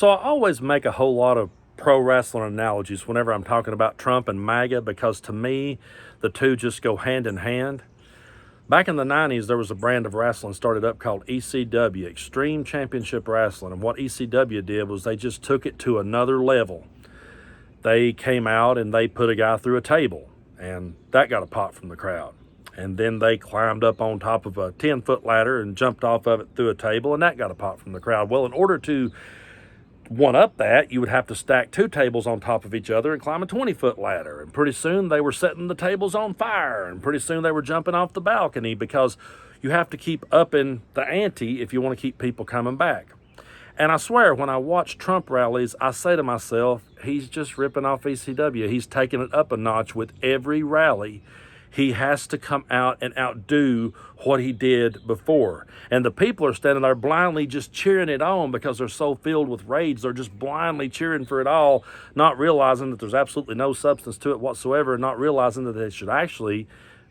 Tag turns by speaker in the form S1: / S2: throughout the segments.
S1: So I always make a whole lot of pro wrestling analogies whenever I'm talking about Trump and MAGA because to me, the two just go hand in hand. Back in the 90s, there was a brand of wrestling started up called ECW, Extreme Championship Wrestling. And what ECW did was they just took it to another level. They came out and they put a guy through a table, and that got a pop from the crowd. And then they climbed up on top of a 10-foot ladder and jumped off of it through a table, and that got a pop from the crowd. Well, in order to one up that, you would have to stack two tables on top of each other and climb a 20-foot ladder. And pretty soon they were setting the tables on fire. And pretty soon they were jumping off the balcony because you have to keep upping the ante if you want to keep people coming back. And I swear, when I watch Trump rallies, I say to myself, he's just ripping off ECW. He's taking it up a notch with every rally. He has to come out and outdo what he did before. And the people are standing there blindly just cheering it on because they're so filled with rage. They're just blindly cheering for it all, not realizing that there's absolutely no substance to it whatsoever, and not realizing that they should actually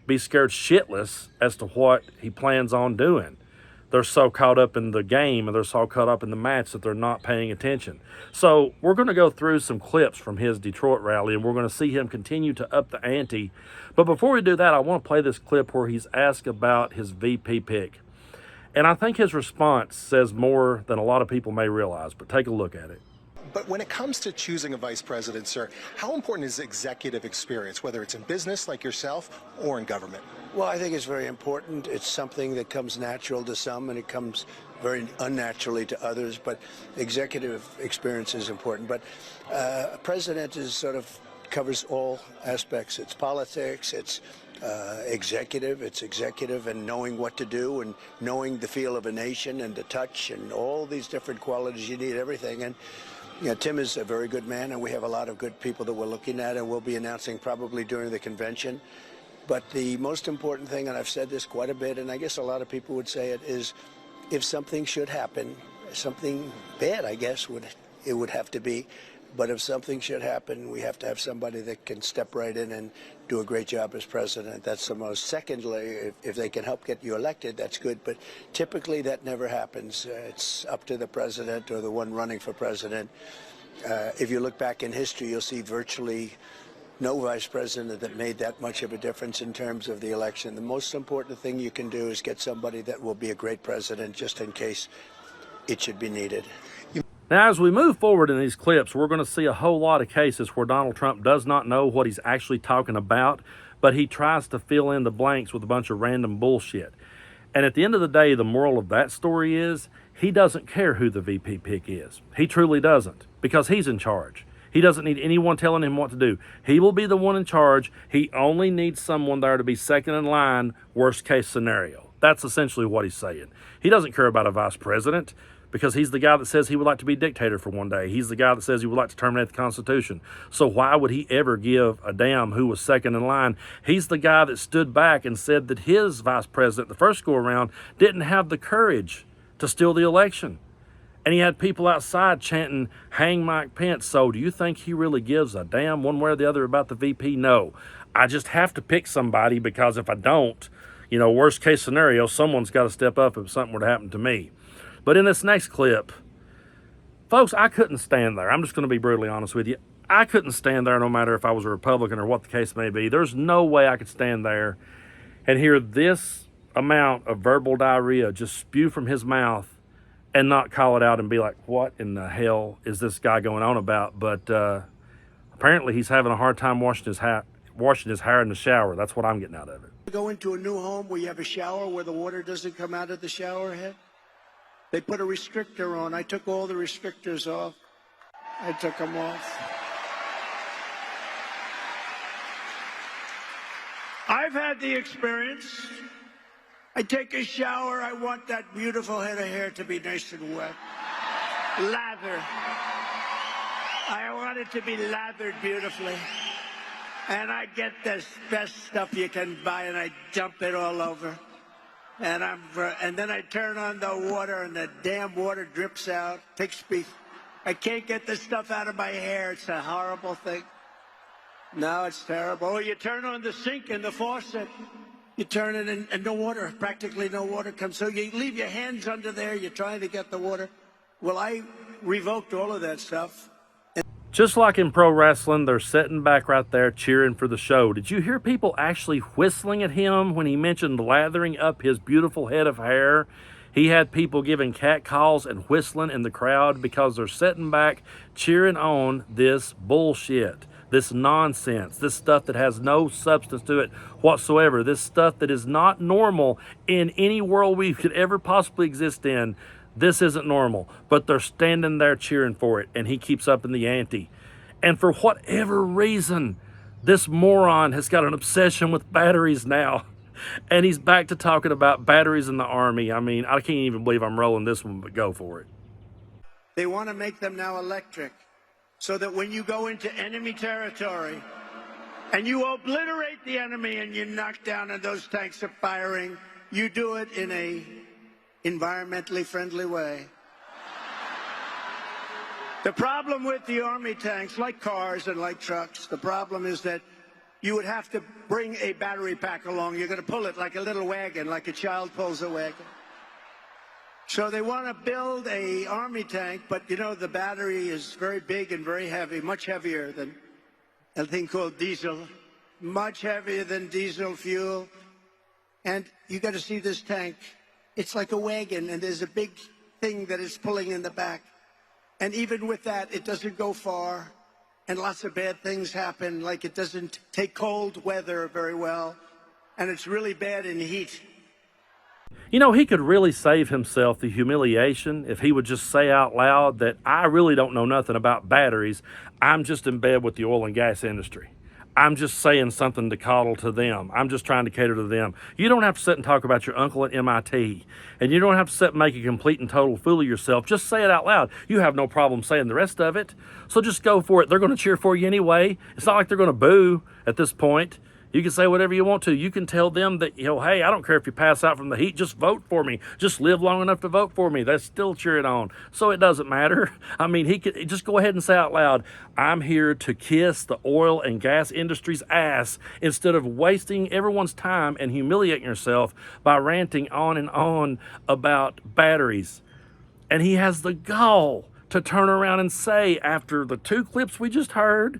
S1: be scared shitless as to what he plans on doing. They're so caught up in the game and they're so caught up in the match that they're not paying attention. So we're going to go through some clips from his Detroit rally, and we're going to see him continue to up the ante. But before we do that, I want to play this clip where he's asked about his VP pick. And I think his response says more than a lot of people may realize, but take a look at it.
S2: But when it comes to choosing a vice president, sir, how important is executive experience, whether it's in business like yourself or in government?
S3: Well, I think it's very important. It's something that comes natural to some and it comes very unnaturally to others, but executive experience is important. But a president is sort of covers all aspects. It's politics, it's executive and knowing what to do and knowing the feel of a nation and the touch and all these different qualities. You need everything. And Tim is a very good man, and we have a lot of good people that we're looking at, and we'll be announcing probably during the convention. But the most important thing, and I've said this quite a bit, and I guess a lot of people would say it, is if something should happen, something bad, I guess, it would have to be. But if something should happen, we have to have somebody that can step right in and do a great job as president. That's the most. Secondly, if they can help get you elected, that's good. But typically that never happens. It's up to the president or the one running for president. If you look back in history, you'll see virtually no vice president that made that much of a difference in terms of the election. The most important thing you can do is get somebody that will be a great president just in case it should be needed.
S1: Now, as we move forward in these clips, we're going to see a whole lot of cases where Donald Trump does not know what he's actually talking about, but he tries to fill in the blanks with a bunch of random bullshit. And at the end of the day, the moral of that story is he doesn't care who the VP pick is. He truly doesn't, because he's in charge. He doesn't need anyone telling him what to do. He will be the one in charge. He only needs someone there to be second in line, worst case scenario. That's essentially what he's saying. He doesn't care about a vice president, because he's the guy that says he would like to be dictator for one day. He's the guy that says he would like to terminate the Constitution. So why would he ever give a damn who was second in line? He's the guy that stood back and said that his vice president the first go around didn't have the courage to steal the election. And he had people outside chanting, "Hang Mike Pence." So do you think he really gives a damn one way or the other about the VP? No. I just have to pick somebody because if I don't, worst case scenario, someone's got to step up if something were to happen to me. But in this next clip, folks, I couldn't stand there. I'm just going to be brutally honest with you. I couldn't stand there no matter if I was a Republican or what the case may be. There's no way I could stand there and hear this amount of verbal diarrhea just spew from his mouth and not call it out and be like, what in the hell is this guy going on about? But apparently he's having a hard time washing his hair in the shower. That's what I'm getting out of it.
S3: Go into a new home where you have a shower where the water doesn't come out of the shower head. They put a restrictor on. I took all the restrictors off. I took them off. I've had the experience. I take a shower. I want that beautiful head of hair to be nice and wet. Lather. I want it to be lathered beautifully. And I get this best stuff you can buy and I dump it all over. And then I turn on the water and the damn water drips out. Takes me. I can't get the stuff out of my hair. It's a horrible thing. No, it's terrible. Oh, you turn on the sink and the faucet. You turn it and no water, practically no water comes. So you leave your hands under there. You're trying to get the water. Well, revoked all of that stuff.
S1: Just like in pro wrestling, they're sitting back right there cheering for the show. Did you hear people actually whistling at him when he mentioned lathering up his beautiful head of hair? He had people giving cat calls and whistling in the crowd because they're sitting back cheering on this bullshit, this nonsense, this stuff that has no substance to it whatsoever, this stuff that is not normal in any world we could ever possibly exist in. This isn't normal, but they're standing there cheering for it, and he keeps up in the ante. And for whatever reason, this moron has got an obsession with batteries now. And he's back to talking about batteries in the Army. I mean, I can't even believe I'm rolling this one, but go for it.
S3: They want to make them now electric so that when you go into enemy territory and you obliterate the enemy and you knock down and those tanks are firing, you do it in a environmentally friendly way. The problem with the Army tanks, like cars and like trucks, the problem is that you would have to bring a battery pack along. You're going to pull it like a little wagon, like a child pulls a wagon. So they want to build a Army tank, but you know, the battery is very big and very heavy, much heavier than a thing called diesel, much heavier than diesel fuel. And you got to see this tank. It's like a wagon, and there's a big thing that is pulling in the back. And even with that, it doesn't go far, and lots of bad things happen, like it doesn't take cold weather very well, and it's really bad in heat.
S1: You know, he could really save himself the humiliation if he would just say out loud that I really don't know nothing about batteries. I'm just in bed with the oil and gas industry. I'm just saying something to coddle to them. I'm just trying to cater to them. You don't have to sit and talk about your uncle at MIT. And you don't have to sit and make a complete and total fool of yourself. Just say it out loud. You have no problem saying the rest of it. So just go for it. They're going to cheer for you anyway. It's not like they're going to boo at this point. You can say whatever you want to. You can tell them that, you know, hey, I don't care if you pass out from the heat. Just vote for me. Just live long enough to vote for me. That's still cheering on. So it doesn't matter. I mean, he could just go ahead and say out loud, I'm here to kiss the oil and gas industry's ass instead of wasting everyone's time and humiliating yourself by ranting on and on about batteries. And he has the gall to turn around and say, after the two clips we just heard,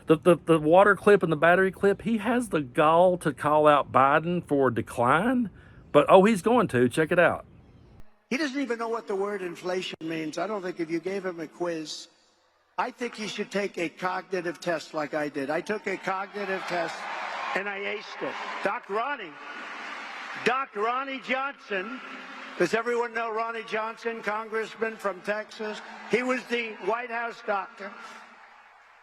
S1: the water clip and the battery clip, he has the gall to call out Biden for decline. But, oh, he's going to. Check it out.
S3: He doesn't even know what the word inflation means. I don't think if you gave him a quiz, I think he should take a cognitive test like I did. I took a cognitive test, and I aced it. Doc Ronnie Johnson, does everyone know Ronnie Johnson, congressman from Texas? He was the White House doctor.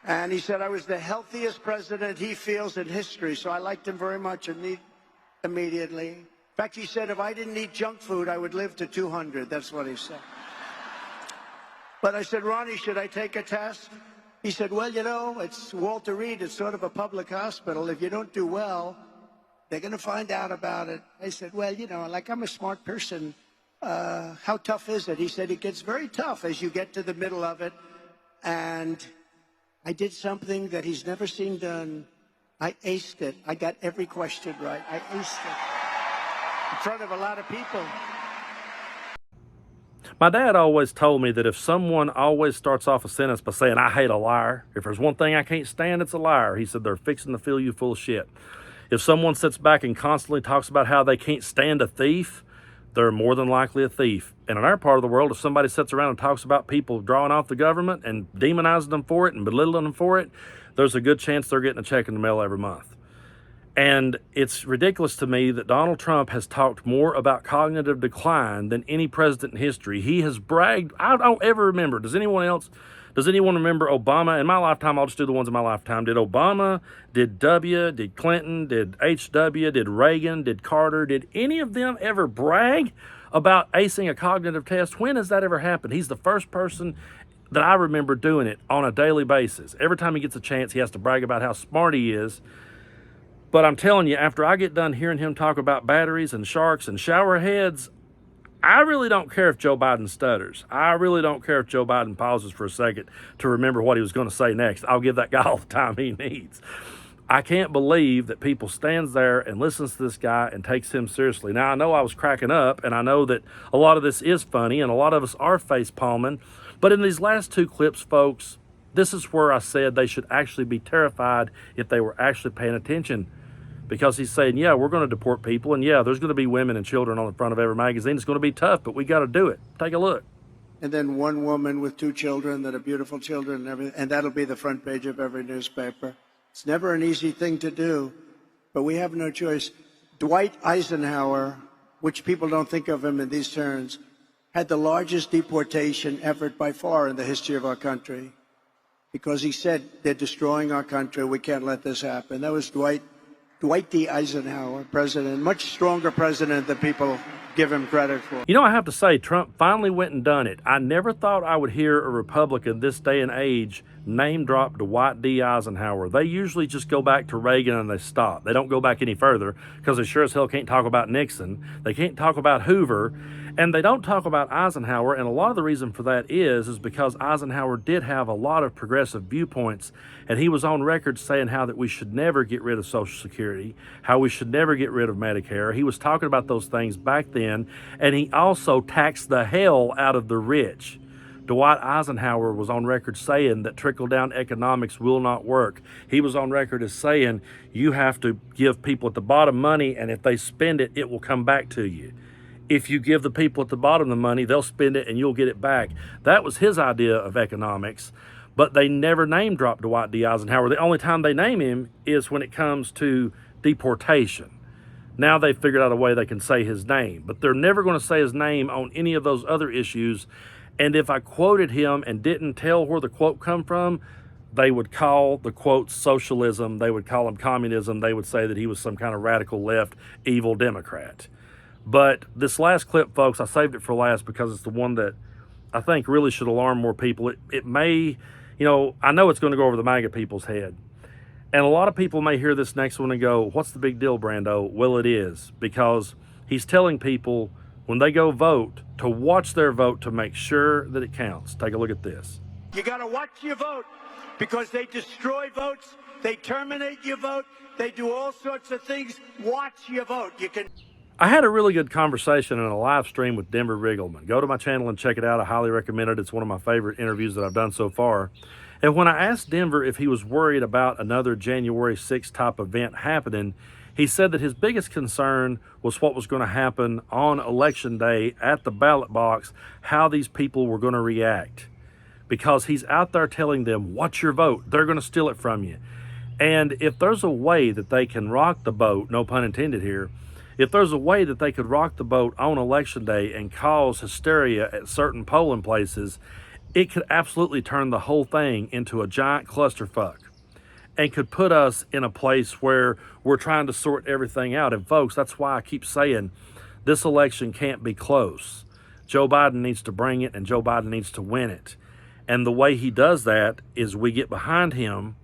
S3: And he said I was the healthiest president he feels in history, so I liked him very much immediately. In fact, he said if I didn't eat junk food, I would live to 200. That's what he said. But I said, Ronnie, should I take a test? He said, well, you know, it's Walter Reed. It's sort of a public hospital. If you don't do well, they're going to find out about it. I said, well, you know, like I'm a smart person. How tough is it? He said, it gets very tough as you get to the middle of it. And I did something that he's never seen done. I aced it. I got every question right. I aced it in front of a lot of people.
S1: My dad always told me that if someone always starts off a sentence by saying, I hate a liar, if there's one thing I can't stand, it's a liar. He said, they're fixing to fill you full of shit. If someone sits back and constantly talks about how they can't stand a thief, they're more than likely a thief. And in our part of the world, if somebody sits around and talks about people drawing off the government and demonizing them for it and belittling them for it, there's a good chance they're getting a check in the mail every month. And it's ridiculous to me that Donald Trump has talked more about cognitive decline than any president in history. He has bragged. I don't ever remember. Does anyone remember Obama? In my lifetime, I'll just do the ones in my lifetime. Did Obama, did W, did Clinton, did HW, did Reagan, did Carter, did any of them ever brag about acing a cognitive test? When has that ever happened? He's the first person that I remember doing it on a daily basis. Every time he gets a chance, he has to brag about how smart he is. But I'm telling you, after I get done hearing him talk about batteries and sharks and shower heads, I really don't care if Joe Biden stutters. I really don't care if Joe Biden pauses for a second to remember what he was going to say next. I'll give that guy all the time he needs. I can't believe that people stands there and listens to this guy and takes him seriously. Now, I know I was cracking up, and I know that a lot of this is funny, and a lot of us are face palming, But in these last two clips, folks, this is where I said they should actually be terrified if they were actually paying attention. Because he's saying, yeah, we're going to deport people, and yeah, there's going to be women and children on the front of every magazine. It's going to be tough, but we got to do it. Take a look.
S3: And then one woman with 2 children that are beautiful children and everything, and that'll be the front page of every newspaper. It's never an easy thing to do, but we have no choice. Dwight Eisenhower, which people don't think of him in these terms, had the largest deportation effort by far in the history of our country, because he said, they're destroying our country, we can't let this happen. That was Dwight D. Eisenhower, president, much stronger president than people give him credit for.
S1: You know, I have to say, Trump finally went and done it. I never thought I would hear a Republican this day and age name drop Dwight D. Eisenhower. They usually just go back to Reagan and they stop. They don't go back any further because they sure as hell can't talk about Nixon. They can't talk about Hoover. And they don't talk about Eisenhower, and a lot of the reason for that is because Eisenhower did have a lot of progressive viewpoints, and he was on record saying how that we should never get rid of Social Security, how we should never get rid of Medicare. He was talking about those things back then, and he also taxed the hell out of the rich. Dwight Eisenhower was on record saying that trickle-down economics will not work. He was on record as saying you have to give people at the bottom money, and if they spend it, it will come back to you. If you give the people at the bottom the money, they'll spend it and you'll get it back. That was his idea of economics, but they never name dropped Dwight D. Eisenhower. The only time they name him is when it comes to deportation. Now they've figured out a way they can say his name, but they're never going to say his name on any of those other issues. And if I quoted him and didn't tell where the quote come from, they would call the quote socialism. They would call him communism. They would say that he was some kind of radical left, evil Democrat. But this last clip, folks, I saved it for last because it's the one that I think really should alarm more people. It may, you know, I know it's going to go over the MAGA people's head. And a lot of people may hear this next one and go, what's the big deal, Brando? Well, it is, because he's telling people when they go vote to watch their vote to make sure that it counts. Take a look at this.
S3: You got to watch your vote because they destroy votes. They terminate your vote. They do all sorts of things. Watch your vote. You can...
S1: I had a really good conversation in a live stream with Denver Riggleman. Go to my channel and check it out. I highly recommend it. It's one of my favorite interviews that I've done so far. And when I asked Denver if he was worried about another January 6th type event happening, he said that his biggest concern was what was going to happen on Election Day at the ballot box, how these people were going to react. Because he's out there telling them, watch your vote. They're going to steal it from you. And if there's a way that they can rock the boat, no pun intended here, if there's a way that they could rock the boat on Election Day and cause hysteria at certain polling places, it could absolutely turn the whole thing into a giant clusterfuck and could put us in a place where we're trying to sort everything out. And folks, that's why I keep saying this election can't be close. Joe Biden needs to bring it, and Joe Biden needs to win it. And the way he does that is we get behind him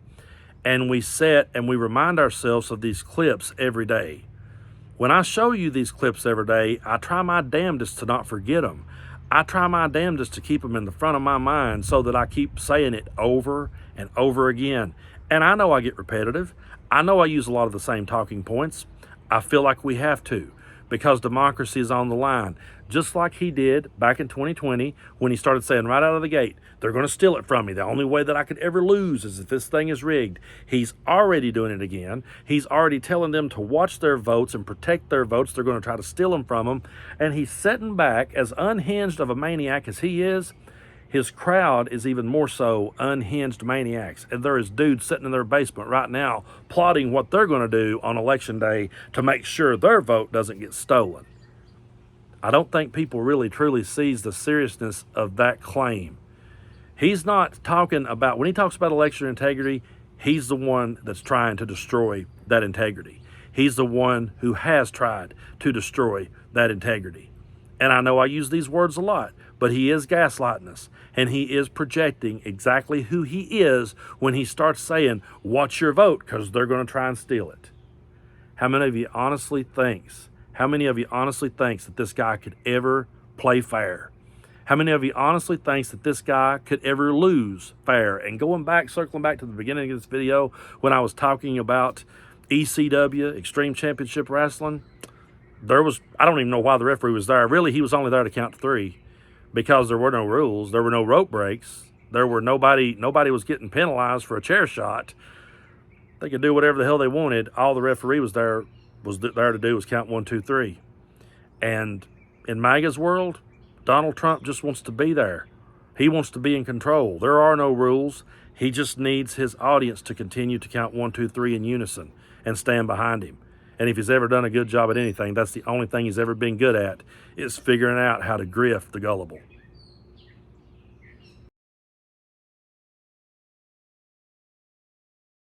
S1: and we set and we remind ourselves of these clips every day. When I show you these clips every day, I try my damnedest to not forget them. I try my damnedest to keep them in the front of my mind so that I keep saying it over and over again. And I know I get repetitive. I know I use a lot of the same talking points. I feel like we have to, because democracy is on the line. Just like he did back in 2020 when he started saying right out of the gate, they're going to steal it from me. The only way that I could ever lose is if this thing is rigged. He's already doing it again. He's already telling them to watch their votes and protect their votes. They're going to try to steal them from them. And he's sitting back, as unhinged of a maniac as he is, his crowd is even more so unhinged maniacs. And there is dudes sitting in their basement right now plotting what they're going to do on Election Day to make sure their vote doesn't get stolen. I don't think people really truly sees the seriousness of that claim. He's not talking about, when he talks about election integrity, he's the one that's trying to destroy that integrity. He's the one who has tried to destroy that integrity. And I know I use these words a lot, but he is gaslighting us, and he is projecting exactly who he is when he starts saying, watch your vote, because they're going to try and steal it. How many of you honestly thinks that this guy could ever play fair? How many of you honestly thinks that this guy could ever lose fair? And circling back to the beginning of this video when I was talking about ECW, Extreme Championship Wrestling, I don't even know why the referee was there. Really, he was only there to count to 3. because there were no rules, there were no rope breaks, there were nobody was getting penalized for a chair shot. They could do whatever the hell they wanted. All the referee was there to do was count 1, 2, 3. And in MAGA's world, Donald Trump just wants to be there. He wants to be in control. There are no rules. He just needs his audience to continue to count 1, 2, 3 in unison and stand behind him. And if he's ever done a good job at anything, that's the only thing he's ever been good at, is figuring out how to grift the gullible.